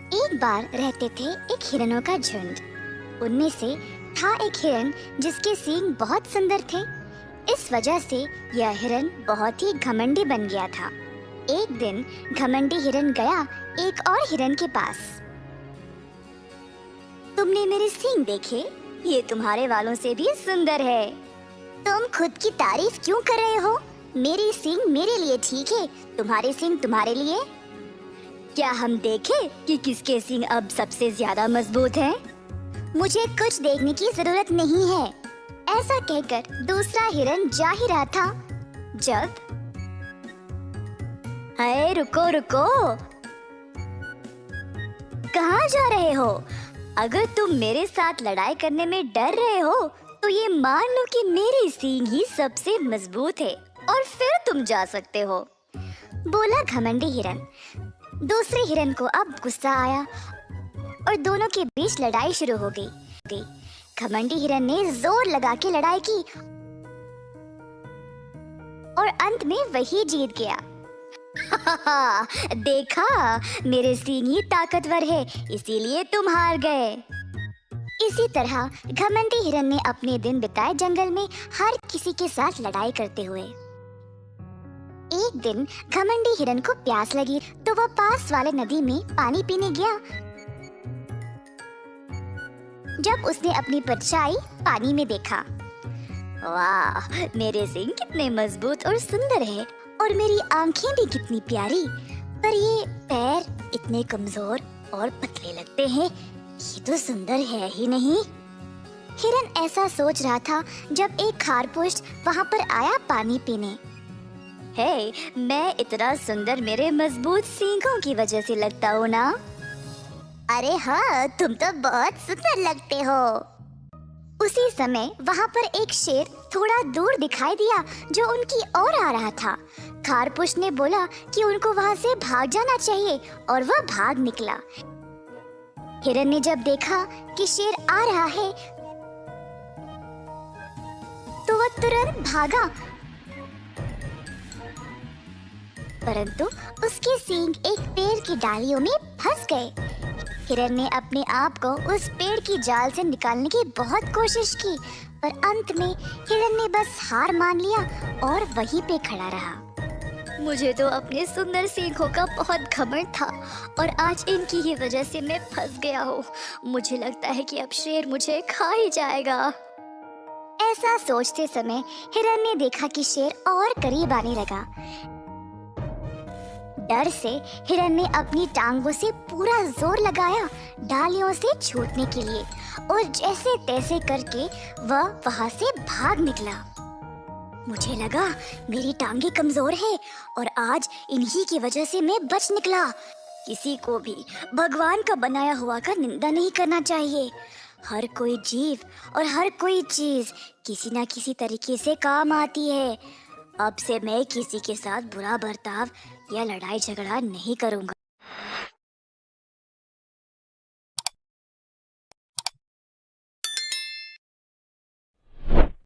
एक बार रहते थे एक हिरणों का झुंड। उनमें से था एक हिरन जिसके सींग बहुत सुंदर थे। इस वजह से यह हिरन बहुत ही घमंडी बन गया था। एक दिन घमंडी हिरन गया एक और हिरन के पास। तुमने मेरे सींग देखे? ये तुम्हारे वालों से भी सुंदर है। तुम खुद की तारीफ क्यों कर रहे हो? मेरी सींग मेरे लिए ठीक है, तुम्हारे सींग तुम्हारे लिए। क्या हम देखें कि किसके सींग अब सबसे ज्यादा मजबूत हैं? मुझे कुछ देखने की जरूरत नहीं है। ऐसा कहकर दूसरा हिरन जा ही रहा था जब हाय रुको रुको, कहाँ जा रहे हो? अगर तुम मेरे साथ लड़ाई करने में डर रहे हो तो ये मान लो कि मेरी सींग ही सबसे मजबूत है और फिर तुम जा सकते हो, बोला घमंडी हिरन। दूसरे हिरन को अब गुस्सा आया और दोनों के बीच लड़ाई शुरू हो गई। घमंडी हिरन ने जोर लगा के लड़ाई की और अंत में वही जीत गया। देखा, मेरे सींग ही ताकतवर है, इसीलिए तुम हार गए। इसी तरह घमंडी हिरन ने अपने दिन बिताए जंगल में हर किसी के साथ लड़ाई करते हुए। एक दिन घमंडी हिरन को प्यास लगी तो वह पास वाले नदी में पानी पीने गया। जब उसने अपनी परछाई पानी में देखा, वाह, मेरे सींग कितने मजबूत और सुंदर है और मेरी आंखें भी कितनी प्यारी, पर ये पैर इतने कमजोर और पतले लगते हैं, ये तो सुंदर है ही नहीं। हिरन ऐसा सोच रहा था जब एक खारपुष्ट वहाँ पर आया पानी पीने। हे, मैं इतना सुंदर मेरे मजबूत सींगों की वजह से लगता हूँ ना? अरे हाँ, तुम तो बहुत सुंदर लगते हो। उसी समय वहाँ पर एक शेर थोड़ा दूर दिखाई दिया जो उनकी ओर आ रहा था। खारपुष्ट ने बोला कि उनको वहाँ से भाग जाना चाहिए और वह भाग निकला। हिरन ने जब देखा कि शेर आ रहा है तो वह तुरंत भागा, परंतु उसके सींग एक पेड़ की डालियों में फंस गए। हिरन ने अपने आप को उस पेड़ की जाल से निकालने की बहुत कोशिश की, पर अंत में हिरन ने बस हार मान लिया और वहीं पे खड़ा रहा। मुझे तो अपने सुंदर सींगों का बहुत घमंड था और आज इनकी ही वजह से मैं फंस गया हूँ। मुझे लगता है कि अब शेर मुझे खा ही जाएगा। ऐसा सोचते समय हिरन ने देखा कि शेर और करीब आने लगा। डर से हिरन ने अपनी टांगों से पूरा जोर लगाया डालियों से छूटने के लिए और जैसे तैसे करके वह वहां से भाग निकला। मुझे लगा मेरी टांगे कमजोर है और आज इन्हीं की वजह से मैं बच निकला। किसी को भी भगवान का बनाया हुआ का निंदा नहीं करना चाहिए। हर कोई जीव और हर कोई चीज किसी ना किसी तरीके से काम आती है। अब से मैं किसी के साथ बुरा बर्ताव या लड़ाई झगड़ा नहीं करूंगा।